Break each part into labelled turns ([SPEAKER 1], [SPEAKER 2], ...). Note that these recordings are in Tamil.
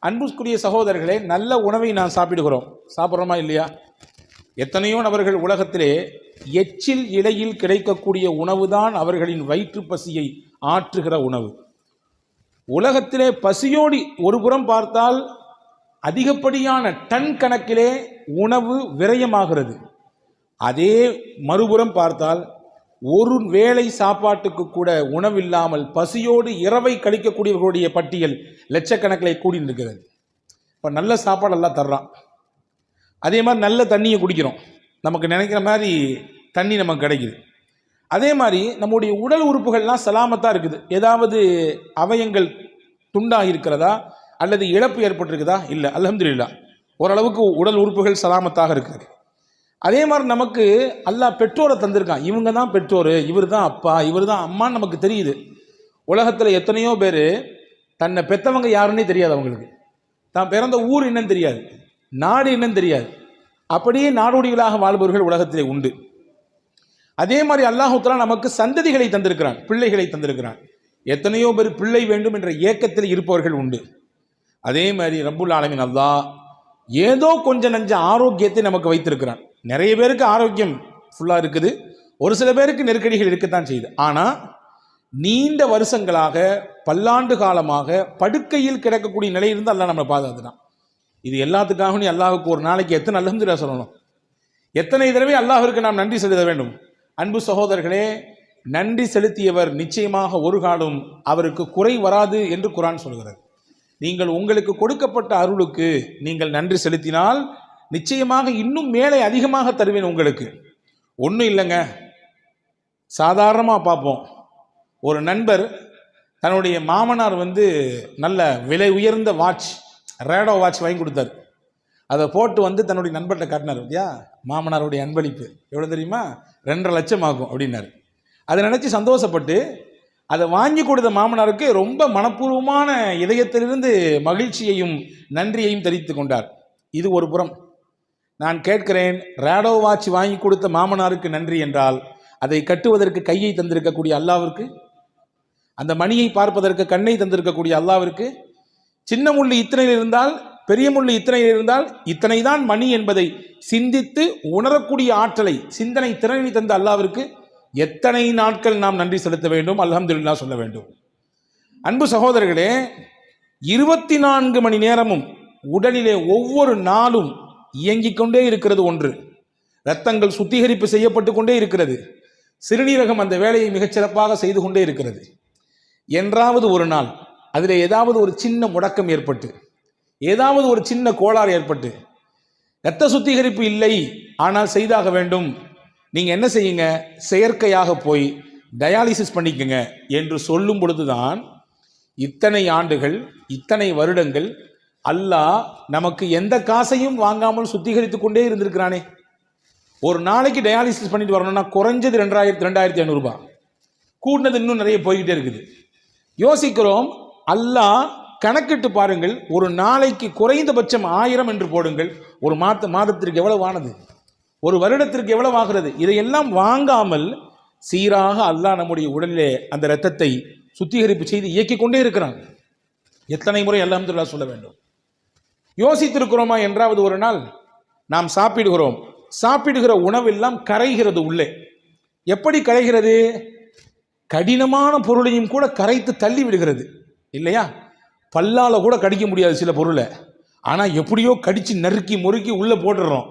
[SPEAKER 1] அன்புக்குரிய சகோதரர்களே, நல்ல உணவை நாம் சாப்பிட்றோமா இல்லையா? எத்தனையோ நபர்கள் உலகத்திலே எச்சில் இலையில் கிடைக்கக்கூடிய உணவு தான் அவர்களின் வயிற்று பசியை ஆற்றுகிற உணவு. உலகத்திலே பசியோடி ஒரு புறம் பார்த்தால் அதிகப்படியான டன் கணக்கிலே உணவு விரயமாகிறது. அதே மறுபுறம் பார்த்தால் ஒரு வேளை சாப்பாட்டுக்கு கூட உணவில்லாமல் பசியோடு இரவை கழிக்கக்கூடியவர்களுடைய பட்டியல் லட்சக்கணக்கில் கூடி இருக்கிறது. இப்போ நல்ல சாப்பாடெல்லாம் தர்றான், அதே மாதிரி நல்ல தண்ணியை குடிக்கிறோம், நமக்கு நினைக்கிற மாதிரி தண்ணி நமக்கு கிடைக்குது. அதே மாதிரி நம்முடைய உடல் உறுப்புகள்லாம் சலாமத்தாக இருக்குது. ஏதாவது அவயங்கள் துண்டாக இருக்கிறதா அல்லது இழப்பு ஏற்பட்டிருக்குதா? இல்லை, அல்ஹம்துலில்லாஹ், ஓரளவுக்கு உடல் உறுப்புகள் சலாமத்தாக இருக்குது. அதே மாதிரி நமக்கு அல்லாஹ் பெற்றோரை தந்திருக்கான். இவங்க தான் பெற்றோர், இவர் தான் அப்பா, இவர் தான் அம்மான்னு நமக்கு தெரியுது. உலகத்தில் எத்தனையோ பேர் தன்னை பெற்றவங்க யாருன்னே தெரியாது, அவங்களுக்கு தான் பிறந்த ஊர் என்னன்னு தெரியாது, நாடு என்னன்னு தெரியாது. அப்படியே நாடோடிகளாக வாழ்பவர்கள் உலகத்திலே உண்டு. அதே மாதிரி அல்லாஹ் தஆலா நமக்கு சந்ததிகளை தந்திருக்கிறான், பிள்ளைகளை தந்திருக்கிறான். எத்தனையோ பேர் பிள்ளை வேண்டும் என்ற ஏக்கத்தில் இருப்பவர்கள் உண்டு. அதே மாதிரி ரப்புல் ஆலமீன் அல்லாஹ் ஏதோ கொஞ்சம் நஞ்ச ஆரோக்கியத்தை நமக்கு வைத்திருக்கிறான். நிறைய பேருக்கு ஆரோக்கியம் ஃபுல்லாக இருக்குது, ஒரு சில பேருக்கு நெருக்கடிகள் இருக்கத்தான் செய்யுது. ஆனால் நீண்ட வருஷங்களாக பல்லாண்டு காலமாக படுக்கையில் கிடக்கக்கூடிய நிலையிலிருந்து அல்லாஹ் நம்மளை பாதுகாத்துட்டான். இது எல்லாத்துக்காகவும் நீ அல்லாஹுக்கு ஒரு நாளைக்கு எத்தனை அல்ஹம்துலில்லாஹ் சொல்லணும், எத்தனை தடவை அல்லாஹ்விற்கு நாம் நன்றி செலுத்த வேண்டும். அன்பு சகோதரர்களே, நன்றி செலுத்தியவர் நிச்சயமாக ஒரு காலம் அவருக்கு குறை வராது என்று குர்ஆன் சொல்கிறது. நீங்கள் உங்களுக்கு கொடுக்கப்பட்ட அருளுக்கு நீங்கள் நன்றி செலுத்தினால் நிச்சயமாக இன்னும் மேலே அதிகமாக தருவேன் உங்களுக்கு. ஒன்றும் இல்லைங்க, சாதாரணமாக பார்ப்போம். ஒரு நண்பர் தன்னுடைய மாமனார் நல்ல விலை உயர்ந்த வாட்ச், ரேடோ வாட்ச் வாங்கி கொடுத்தார். அதை போட்டு தன்னுடைய நண்பர்கிட்ட காட்டினார். இல்லையா, மாமனாருடைய அன்பளிப்பு எவ்வளோ தெரியுமா, 2.5 லட்சம் ஆகும் அப்படின்னாரு. அதை நினச்சி சந்தோஷப்பட்டு அதை வாங்கி கொடுத்த மாமனாருக்கு ரொம்ப மனப்பூர்வமான இதயத்திலிருந்து மகிழ்ச்சியையும் நன்றியையும் தெரிவித்து கொண்டார். இது ஒரு புறம். நான் கேட்கிறேன், ரேடோ வாட்ச் வாங்கி கொடுத்த மாமனாருக்கு நன்றி என்றால் அதை கட்டுவதற்கு கையை தந்திருக்கக்கூடிய அல்லாவிற்கு, அந்த மணியை பார்ப்பதற்கு கண்ணை தந்திருக்கக்கூடிய அல்லாவிற்கு, சின்ன முள்ளு இத்தனையில் இருந்தால் பெரிய முள்ளு இத்தனையில் இருந்தால் இத்தனை தான் மணி என்பதை சிந்தித்து உணரக்கூடிய ஆற்றலை, சிந்தனை திறனை தந்த அல்லாவிற்கு எத்தனை நாட்கள் நாம் நன்றி செலுத்த வேண்டும், அல்ஹம்துலில்லாஹ் சொல்ல வேண்டும். அன்பு சகோதரர்களே, 24 மணி நேரமும் உடலிலே ஒவ்வொரு நாளும் இயங்கிக் கொண்டே இருக்கிறது ஒன்று. இரத்தங்கள் சுத்திகரிப்பு செய்யப்பட்டு கொண்டே இருக்கிறது. சிறுநீரகம் அந்த வேலையை மிகச்சிறப்பாக செய்து கொண்டே இருக்கிறது. என்றாவது ஒரு நாள் அதில் ஏதாவது ஒரு சின்ன முடக்கம் ஏற்பட்டு, ஏதாவது ஒரு சின்ன கோளாறு ஏற்பட்டு, இரத்த சுத்திகரிப்பு இல்லை ஆனால் செய்தாக வேண்டும், நீங்கள் என்ன செய்யுங்க, செயற்கையாக போய் டயாலிசிஸ் பண்ணிக்கங்க என்று சொல்லும் பொழுதுதான் இத்தனை ஆண்டுகள், இத்தனை வருடங்கள் அல்லாஹ் நமக்கு எந்த காசையும் வாங்காமல் சுத்திகரித்து கொண்டே இருந்திருக்கிறானே. ஒரு நாளைக்கு டயாலிசிஸ் பண்ணிட்டு வரணும்னா குறைஞ்சது 2500 ரூபாய், கூட்டினது இன்னும் நிறைய போய்கிட்டே இருக்குது. யோசிக்கிறோம், அல்லாஹ் கணக்கிட்டு பாருங்கள், ஒரு நாளைக்கு குறைந்தபட்சம் 1000 என்று போடுங்கள், ஒரு மாதத்திற்கு எவ்வளவு ஆனது, ஒரு வருடத்திற்கு எவ்வளவு ஆகிறது. இதையெல்லாம் வாங்காமல் சீராக அல்லாஹ் நம்முடைய உடலிலே அந்த இரத்தத்தை சுத்திகரிப்பு செய்து இயக்கிக் கொண்டே இருக்கிறான். எத்தனை முறை அல்ஹம்துலில்லாஹ் சொல்ல வேண்டும். யோசித்திருக்கிறோமா? என்றாவது ஒரு நாள் நாம் சாப்பிடுகிறோம், சாப்பிடுகிற உணவெல்லாம் கரைகிறது உள்ளே. எப்படி கரைகிறது? கடினமான பொருளையும் கூட கரைத்து தள்ளி விடுகிறது இல்லையா? பல்லால கூட கடிக்க முடியாது சில பொருளை, ஆனால் எப்படியோ கடிச்சு நறுக்கி முறுக்கி உள்ளே போட்டுடுறோம்.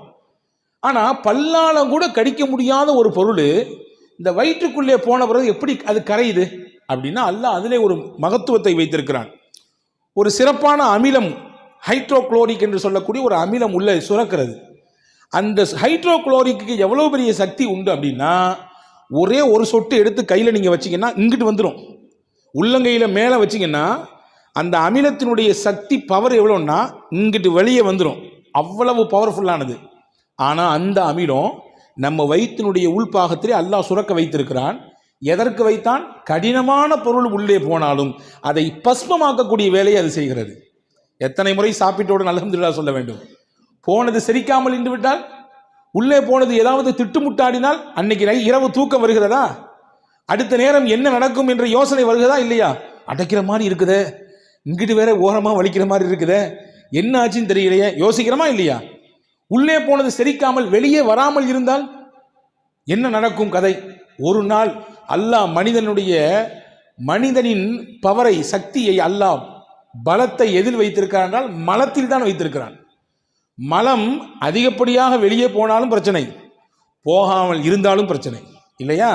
[SPEAKER 1] ஆனால் பல்லால கூட கடிக்க முடியாத ஒரு பொருள் இந்த வயிற்றுக்குள்ளே போன பிறகு எப்படி அது கரையுது அப்படின்னா, அல்லாஹ் அதிலே ஒரு மகத்துவத்தை வைத்திருக்கிறான். ஒரு சிறப்பான அமிலம், ஹைட்ரோக்ளோரிக் என்று சொல்லக்கூடிய ஒரு அமிலம் உள்ளே சுரக்கிறது. அந்த ஹைட்ரோக்ளோரிக்கு எவ்வளோ பெரிய சக்தி உண்டு அப்படின்னா, ஒரே ஒரு சொட்டு எடுத்து கையில் நீங்கள் வச்சிங்கன்னா இங்கிட்டு வந்துடும். உள்ளங்கையில் மேலே வச்சிங்கன்னா அந்த அமிலத்தினுடைய சக்தி பவர் எவ்வளோன்னா இங்கிட்டு வெளியே வந்துடும். அவ்வளவு பவர்ஃபுல்லானது. ஆனால் அந்த அமிலம் நம்ம வயிற்றினுடைய உள்பாகத்திலே அல்லாஹ் சுரக்க வைத்திருக்கிறான். எதற்கு வைத்தான்? கடினமான பொருள் உள்ளே போனாலும் அதை பஸ்மமாக்கக்கூடிய வேலையை அது செய்கிறது. எத்தனை முறை சாப்பிட்டோடு அல்ஹம்துலில்லாஹ் சொல்ல வேண்டும். போனது செரிக்காமல் நின்று விட்டால், உள்ளே போனது ஏதாவது திட்டுமுட்டாடினால் அன்னைக்கு இரவு தூக்கம் வருகிறதா? அடுத்த நேரம் என்ன நடக்கும் என்ற யோசனை வருகிறதா இல்லையா? அடைக்கிற மாதிரி இருக்குதே, இங்கிட்டு வேற ஓரமாக வலிக்கிற மாதிரி இருக்குதே, என்ன ஆச்சுன்னு தெரியலையே, யோசிக்கிறோமா இல்லையா? உள்ளே போனது செரிக்காமல் வெளியே வராமல் இருந்தால் என்ன நடக்கும் கதை? ஒரு நாள் அல்லாஹ் மனிதனின் பவரை, சக்தியை, அல்லாஹ் பலத்தை எதில் வைத்திருக்கிறான் என்றால் மலத்தில் தான் வைத்திருக்கிறான். மலம் அதிகப்படியாக வெளியே போனாலும் பிரச்சனை, போகாமல் இருந்தாலும் பிரச்சனை இல்லையா?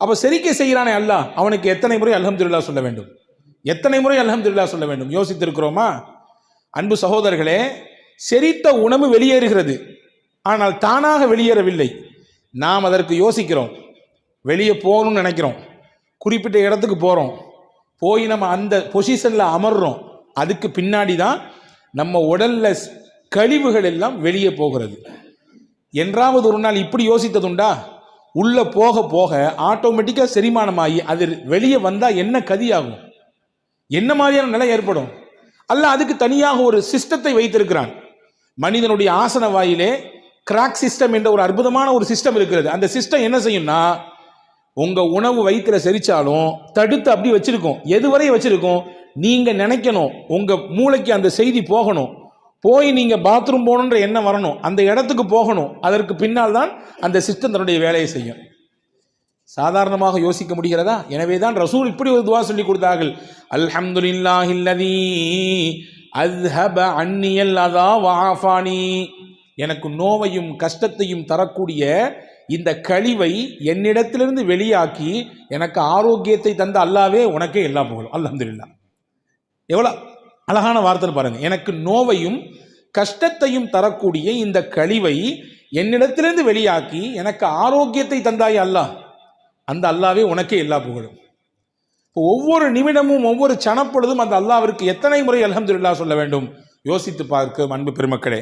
[SPEAKER 1] அப்ப செரிக்க செய்கிறானே அல்லாஹ், அவனுக்கு எத்தனை முறை அல்ஹம்துலில்லாஹ் சொல்ல வேண்டும்? எத்தனை முறை அல்ஹம்துலில்லாஹ் சொல்ல வேண்டும்? யோசித்திருக்கிறோமா? அன்பு சகோதரர்களே, செரித்த உணவு வெளியேறுகிறது, ஆனால் தானாக வெளியேறவில்லை. நாம் அதற்கு யோசிக்கிறோம், வெளியே போகணும்னு நினைக்கிறோம், குறிப்பிட்ட இடத்துக்கு போகிறோம், போய் நம்ம அந்த பொசிஷனில் அமர்றோம். அதுக்கு பின்னாடி தான் நம்ம உடல்ல கழிவுகள் எல்லாம் வெளியே போகிறது. என்றாவது ஒரு நாள் இப்படி யோசித்ததுண்டா? உள்ள போக போக ஆட்டோமேட்டிக்காக செரிமானமாகி அது வெளியே வந்தால் என்ன கதியாகும், என்ன மாதிரியான நிலை ஏற்படும்? அல்லாஹ் அதுக்கு தனியாக ஒரு சிஸ்டத்தை வைத்திருக்கிறான். மனிதனுடைய ஆசன வாயிலே கிராக் சிஸ்டம் என்ற ஒரு அற்புதமான ஒரு சிஸ்டம் இருக்கிறது. அந்த சிஸ்டம் என்ன செய்யும்னா, உங்க உணவு வயிற்றுல செரிச்சாலும் தடுத்து அப்படி வச்சிருக்கோம். எதுவரை வச்சிருக்கோம்? நீங்க நினைக்கணும், உங்க மூளைக்கு அந்த செய்தி போகணும், போய் நீங்க பாத்ரூம் போகணுன்ற எண்ணம் வரணும், அந்த இடத்துக்கு போகணும். அதற்கு பின்னால் தான் அந்த சிஸ்டம் தன்னுடைய வேலையை செய்யும். சாதாரணமாக யோசிக்க முடிகிறதா? எனவே தான் ரசூல் இப்படி ஒரு துவா சொல்லி கொடுத்தார்கள், அல்ஹம்துலில்லாஹில்லதீ அஸ்ஹப அன்னியல் அதா வஆஃபானி. எனக்கு நோவையும் கஷ்டத்தையும் தரக்கூடிய இந்த கழிவை என்னிடத்திலிருந்து வெளியாக்கி எனக்கு ஆரோக்கியத்தை தந்த அல்லாவே உனக்கே எல்லா புகழும். அல்ஹம்துலில்லாஹ். எவ்வளோ அழகான வார்த்தை பாருங்க. எனக்கு நோவையும் கஷ்டத்தையும் தரக்கூடிய இந்த கழிவை என்னிடத்திலிருந்து வெளியாக்கி எனக்கு ஆரோக்கியத்தை தந்தாய் அல்லாஹ், அந்த அல்லாவே உனக்கே எல்லா புகழும். ஒவ்வொரு நிமிடமும் ஒவ்வொரு சனப்பொழுதும் அந்த அல்லாவிற்கு எத்தனை முறை அல்ஹம்துலில்லாஹ் சொல்ல வேண்டும்? யோசித்து பார்க்க அன்பு பெருமக்களே.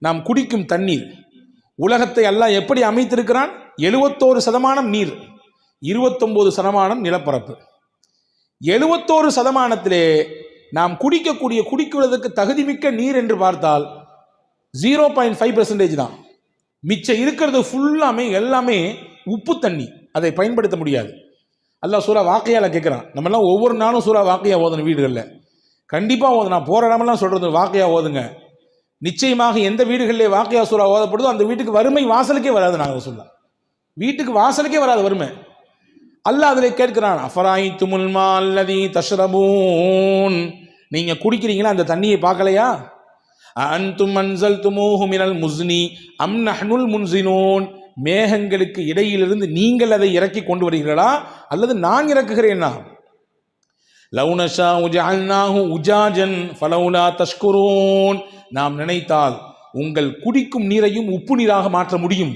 [SPEAKER 1] நாம் குடிக்கும் தண்ணீர், உலகத்தை அல்லாஹ் எப்படி அமைத்திருக்கிறான்? 71% நீர், 29% நிலப்பரப்பு. 71%-இலே நாம் குடிக்குவதற்கு தகுதிமிக்க நீர் என்று பார்த்தால் 0.5% தான். மிச்சம் இருக்கிறது ஃபுல்லாமே எல்லாமே உப்பு தண்ணி, அதை பயன்படுத்த முடியாது. அல்லாஹ் சூரா வாக்கையால கேட்குறான். நம்மெல்லாம் ஒவ்வொரு நாளும் சூரா வாக்கையா ஓதணும் வீடுகளில், கண்டிப்பாக ஓதணும். நான் போகிற இடமெல்லாம் சொல்கிறது வாக்கையா ஓதுங்க. நிச்சயமாக எந்த வீடுகளிலே வாக்கையா சூரா ஓதப்படுதோ அந்த வீட்டுக்கு வறுமை வாசலுக்கே வராது. நாங்கள் சொல்லலாம், வீட்டுக்கு வாசலுக்கே வராது வறுமை. அல்லாஹ் அதில் கேட்கிறான், அஃபராயித்துமுல் மா அல்லதீ தஷ்ரபூன். நீங்க குடிக்கிறீங்களா அந்த தண்ணியை பார்க்கலையா? அன்தும் அன்ஸல்துமூஹு மினல் முஸ்னி அம் நஹ்னுல் முன்ஸினூன். மேகங்களுக்கு இடையிலிருந்து நீங்கள் அதை இறக்கி கொண்டு வருகிறீர்களா அல்லது நான் இறக்குகிறேனா? லவ் நஷாஉ ஜஅல்நாஹு உஜாஜன் ஃபலௌலா தஷ்குரூன். நாம் நினைத்தால் உங்கள் குடிக்கும் நீரையும் உப்பு நீராக மாற்ற முடியும்.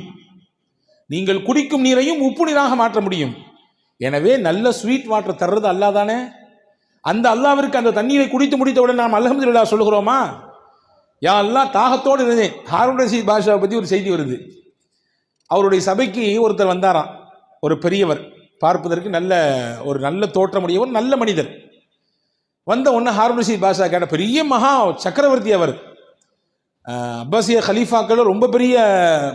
[SPEAKER 1] நீங்கள் குடிக்கும் நீரையும் உப்பு நீராக மாற்ற முடியும். எனவே நல்ல ஸ்வீட் வாட்டர் தர்றது அல்லாஹ் தானே. அந்த அல்லாவிற்கு அந்த தண்ணீரை குடித்து முடித்தவுடன் நாம் அல்ஹம்துலில்லாஹ் சொல்லுகிறோமா? யா அல்லாஹ், தாகத்தோடு இருந்தேன். ஹாரூன் ரஷீத் பாஷாவை பற்றி ஒரு செய்தி வருது. அவருடைய சபைக்கு ஒருத்தர் வந்தாராம், ஒரு பெரியவர், பார்ப்பதற்கு நல்ல தோற்றமுடையவர், நல்ல மனிதர். வந்த உடனே ஹாரூன் ரஷீத் பாஷா கேட்ட, பெரிய மகா சக்கரவர்த்தி அவர், அப்பாசிய ஹலீஃபாக்கள் ரொம்ப பெரிய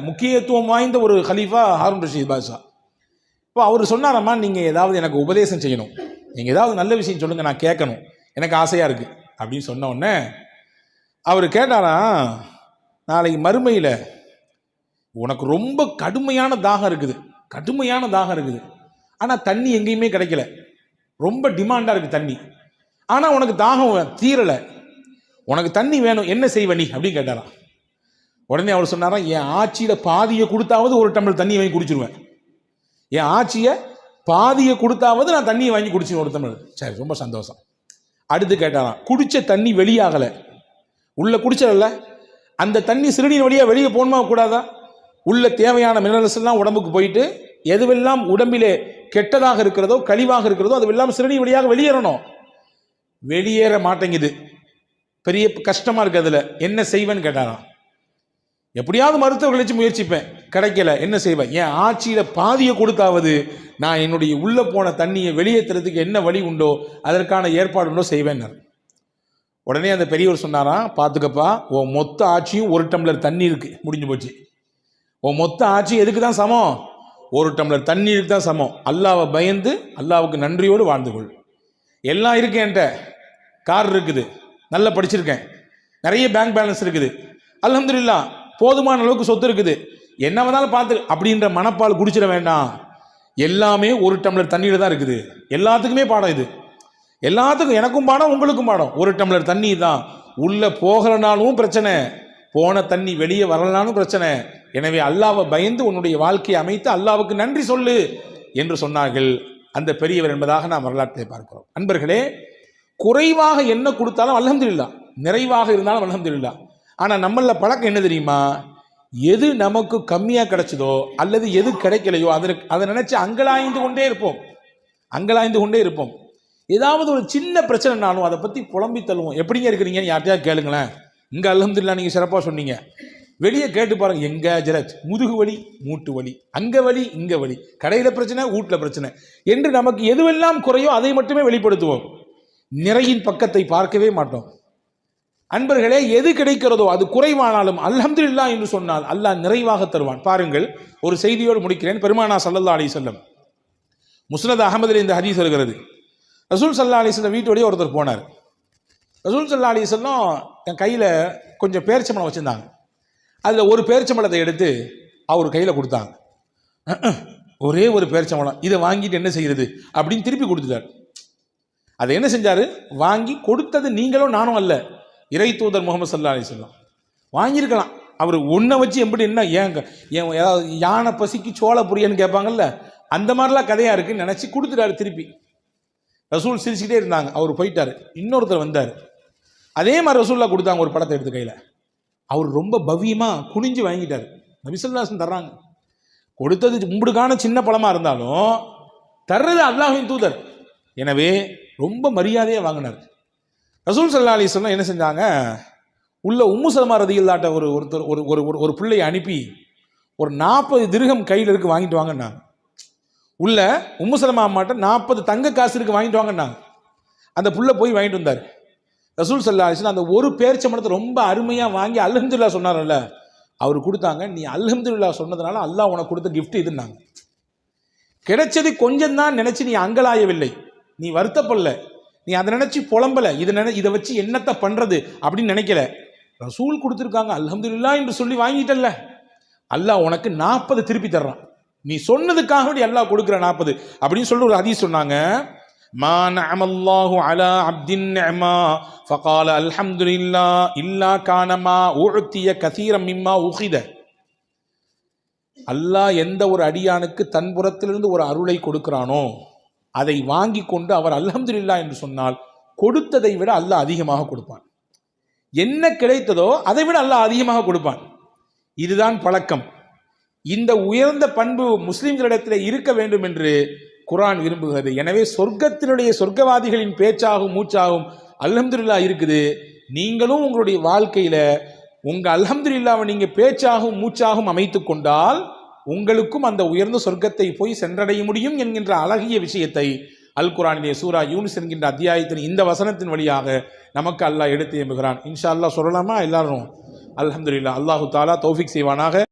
[SPEAKER 1] முக்கியத்துவம் வாய்ந்த ஒரு ஹலீஃபா ஹாரூன் ரஷீத் பாஷா. இப்போ அவர் சொன்னாரம்மா, நீங்கள் ஏதாவது எனக்கு உபதேசம் செய்யணும், நீங்கள் ஏதாவது நல்ல விஷயம் சொல்லுங்கள், நான் கேட்கணும், எனக்கு ஆசையாக இருக்குது அப்படின்னு சொன்ன உடனே அவர் கேட்டாராம், நாளைக்கு மறுமையில் உனக்கு ரொம்ப கடுமையான தாகம் இருக்குது, ஆனால் தண்ணி எங்கேயுமே கிடைக்கல, ரொம்ப டிமாண்டாக இருக்குது தண்ணி, ஆனால் உனக்கு தாகம் தீரலை, உனக்கு தண்ணி வேணும், என்ன செய்வ நீ அப்படின்னு கேட்டாராம். உடனே அவர் சொன்னாராம், என் ஆட்சியில் பாதியை கொடுத்தாவது ஒரு டம்ளர் தண்ணி வாங்கி குடிச்சிருவேன், என் ஆட்சியை பாதியை கொடுத்தாவது நான் தண்ணியை வாங்கி குடிச்சிருவேன் ஒரு டம்ளர். சரி, ரொம்ப சந்தோஷம். அடுத்து கேட்டாராம், குடித்த தண்ணி வெளியாகலை, உள்ள குடிச்சல அந்த தண்ணி சிறுநீர் வழியாக வெளியே போகணுமா கூடாதா? உள்ள தேவையான மினரல்ஸ் எல்லாம் உடம்புக்கு போயிட்டு எதுவெல்லாம் உடம்பிலே கெட்டதாக இருக்கிறதோ கழிவாக இருக்கிறதோ அதுவெல்லாம் சிறுநீர் வழியாக வெளியேறணும், வெளியேற மாட்டேங்குது, பெரிய கஷ்டமா இருக்கு, அதுல என்ன செய்வேன்னு கேட்டாராம். எப்படியாவது மருத்துவர்கள் வச்சு முயற்சிப்பேன், கிடைக்கல, என்ன செய்வேன்? என் ஆட்சியில பாதியை கொடுத்தாவது நான் என்னுடைய உள்ள போன தண்ணியை வெளியேற்றுறதுக்கு என்ன வழி உண்டோ அதற்கான ஏற்பாடு உண்டோ செய்வேன். உடனே அந்த பெரியவர் சொன்னாராம், பார்த்துக்கப்பா, உன் மொத்த ஆட்சியும் ஒரு டம்ளர் தண்ணீருக்கு முடிஞ்சு போச்சு. உன் மொத்த ஆட்சி எதுக்கு தான் சமம்? ஒரு டம்ளர் தண்ணீருக்கு தான் சமம். அல்லாவை பயந்து அல்லாவுக்கு நன்றியோடு வாழ்ந்து கொள். எல்லாம் இருக்கு என்கிட்ட, கார் இருக்குது, நல்லா படிச்சிருக்கேன், நிறைய பேங்க் பேலன்ஸ் இருக்குது, அல்ஹம்துலில்லாஹ் போதுமான அளவுக்கு சொத்து இருக்குது, என்ன வந்தாலும் பார்த்து அப்படின்ற மனப்பால் குடிச்சிட வேண்டாம். எல்லாமே ஒரு டம்ளர் தண்ணீர் தான் இருக்குது. எல்லாத்துக்குமே பாடம் இது. எல்லாத்துக்கும், எனக்கும் பாடம், உங்களுக்கும் பாடம். ஒரு டம்ளர் தண்ணி தான். உள்ள போகலனாலும் பிரச்சனை, போன தண்ணி வெளியே வரலனாலும் பிரச்சனை. எனவே அல்லாஹ்வை பயந்து உன்னுடைய வாழ்க்கையை அமைத்து அல்லாஹ்வுக்கு நன்றி சொல்லு என்று சொன்னார்கள் அந்த பெரியவர் என்பதாக நாம் வரலாற்றை பார்க்கிறோம். அன்பர்களே, குறைவாக என்ன கொடுத்தாலும் அல்ஹம்துலில்லாஹ், நிறைவாக இருந்தாலும் அல்ஹம்துலில்லாஹ். ஆனால் நம்மள பழக்கம் என்ன தெரியுமா? எது நமக்கு கம்மியாக கிடைச்சதோ அல்லது எது கிடைக்கலையோ அதை நினைச்சு அங்கலாய்ந்து கொண்டே இருப்போம். ஏதாவது ஒரு சின்ன பிரச்சனைனாலும் அதை பற்றி புலம்பி தள்ளுவோம். எப்படிங்க இருக்கிறீங்கன்னு யார்ட்டையா கேளுங்களேன். இங்கே அல்ஹம்துலில்லாஹ் நீங்கள் சிறப்பாக சொன்னீங்க, வெளியே கேட்டு பாருங்க, எங்க ஜரத் முதுகு வலி, மூட்டு வலி, அங்க வலி, இங்க வலி, கடையில் பிரச்சனை, வீட்டில் பிரச்சனை என்று நமக்கு எதுவெல்லாம் குறையோ அதை மட்டுமே வெளிப்படுத்துவோம். நிறையின் பக்கத்தை பார்க்கவே மாட்டோம். அன்பர்களே, எது கிடைக்கிறதோ அது குறைவானாலும் அல்ஹம்துலில்லாஹ் என்று சொன்னால் அல்லாஹ் நிறைவாக தருவான். பாருங்கள், ஒரு செய்தியோடு முடிக்கிறேன். பெருமானார் ஸல்லல்லாஹு அலைஹி வஸல்லம், முஸ்னத் அஹமதில் இந்த ஹதீஸ் வருகிறது. ரசூல் ஸல்லல்லாஹு அலைஹி வஸல்லம் வீட்டோடய ஒருத்தர் போனார். ரசூல் ஸல்லல்லாஹு அலைஹி வஸல்லம் என் கையில் கொஞ்சம் பேரிச்சம்பழம் வச்சுருந்தாங்க. அதில் ஒரு பேரிச்சம்பழத்தை எடுத்து அவர் கையில் கொடுத்தாங்க. ஒரே ஒரு பேரிச்சம்பழம், இதை வாங்கிட்டு என்ன செய்கிறது அப்படின்னு திருப்பி கொடுத்துட்டார். அதை என்ன செஞ்சார்? வாங்கி கொடுத்தது நீங்களும் நானும் அல்ல, இறை தூதர் முகமது ஸல்லல்லாஹு அலைஹி வஸல்லம். வாங்கியிருக்கலாம். அவர் ஒன்றை வச்சு எப்படி என்ன ஏன் ஏதாவது யானை பசிக்கு சோள புரியன்னு கேட்பாங்கல்ல, அந்த மாதிரிலாம் கதையாக இருக்குன்னு நினச்சி கொடுத்துட்டாரு திருப்பி. ரசூல் சிரிச்சுக்கிட்டே இருந்தாங்க. அவர் போயிட்டார். இன்னொருத்தர் வந்தார். அதே மாதிரி ரசூல்லா கொடுத்தாங்க ஒரு படத்தை எடுத்து கையில். அவர் ரொம்ப பவ்யமாக குனிஞ்சு வாங்கிட்டார். நபி ஸல்லல்லாஹு அலைஹி வஸல்லம் தர்றாங்க. கொடுத்தது உங்களுக்கான சின்ன பழமாக இருந்தாலும் தர்றது அல்லாஹ்வின் தூதர். எனவே ரொம்ப மரியாதையாக வாங்கினார். ரசூல் ஸல்லல்லாஹு அலைஹி வஸல்லம் என்ன செஞ்சாங்க? உள்ள உம்மு சலமா ரதியல்லாஹு ஒருத்தர் ஒரு பிள்ளையை அனுப்பி ஒரு 40 திர்ஹம் கையில் இருக்கு, வாங்கிட்டு வாங்கினாங்க. உள்ள உம்மு சலமா அம்மாட்ட 40 தங்க காசு இருக்கு, வாங்கிட்டு வாங்கினாங்க. அந்த புள்ள போய் வாங்கிட்டு வந்தார். ரசூல் ஸல்லல்லாஹு அலைஹி வஸல்லம் அந்த ஒரு பேரிச்சம்பழத்தை ரொம்ப அருமையாக வாங்கி அல்ஹம்துலில்லாஹ் சொன்னார்ல, அவர் கொடுத்தாங்க. நீ அல்ஹம்துலில்லாஹ் சொன்னதுனால அல்லாஹ் உனக்கு கொடுத்த கிஃப்ட் இதுன்னாங்க. கிடைச்சது கொஞ்சம் தான் நினைச்சு நீ அங்கலாயவில்லை, நீ வருத்தப்படல, நீ அதை நினைச்சு புலம்பல, இதை வச்சு என்னத்தை பண்றது அப்படின்னு நினைக்கல. ரசூல் கொடுத்துருக்காங்க அல்ஹம்துலில்லாஹ் என்று சொல்லி வாங்கிட்டல்ல, அல்லாஹ் உனக்கு 40 திருப்பி தர்றான். நீ சொன்னதுக்காக வேண்டி அல்லாஹ் கொடுக்குற 40 அப்படின்னு சொல்லி ஒரு ஹதீஸ் சொன்னாங்க. மா நஅமல்லாஹு அலா அப்தின் நிஅமா ஃபகால அல்ஹம்துலில்லாஹ் இல்லா கானமா உஅதிய கஸீரம் மிம்மா உகித. அல்லாஹ் எந்த ஒரு அடியானுக்கு தன் புறத்திலிருந்து ஒரு அருளை கொடுக்கிறானோ அதை வாங்கி கொண்டு அவர் அல்ஹம்துலில்லாஹ் என்று சொன்னால் கொடுத்ததை விட அல்லாஹ் அதிகமாக கொடுப்பான். என்ன கிடைத்ததோ அதை விட அல்லாஹ் அதிகமாக கொடுப்பான். இதுதான் பழக்கம். இந்த உயர்ந்த பண்பு முஸ்லிம்களிடத்தில் இருக்க வேண்டும் என்று குர்ஆன் விரும்புகிறது. எனவே சொர்க்கவாதிகளின் பேச்சாகும் மூச்சாகும் அல்ஹம்துலில்லாஹ் இருக்குது. நீங்களும் உங்களுடைய வாழ்க்கையில உங்க அல்ஹம்துலில்லாஹ்வை நீங்க பேச்சாகும் மூச்சாகும் அமைத்து கொண்டால் உங்களுக்கும் அந்த உயர்ந்த சொர்க்கத்தை போய் சென்றடைய முடியும் என்கின்ற அழகிய விஷயத்தை அல் குர்ஆனிலே சூரா யூனுஸ் என்கின்ற அத்தியாயத்தின் இந்த வசனத்தின் வழியாக நமக்கு அல்லாஹ் எடுத்து எம்புகிறான். இன்ஷா அல்லாஹ் சொல்லலாமா? எல்லாரும் அல்ஹம்துலில்லாஹ். அல்லாஹு தஆலா தௌஃபீக் செய்வானாக.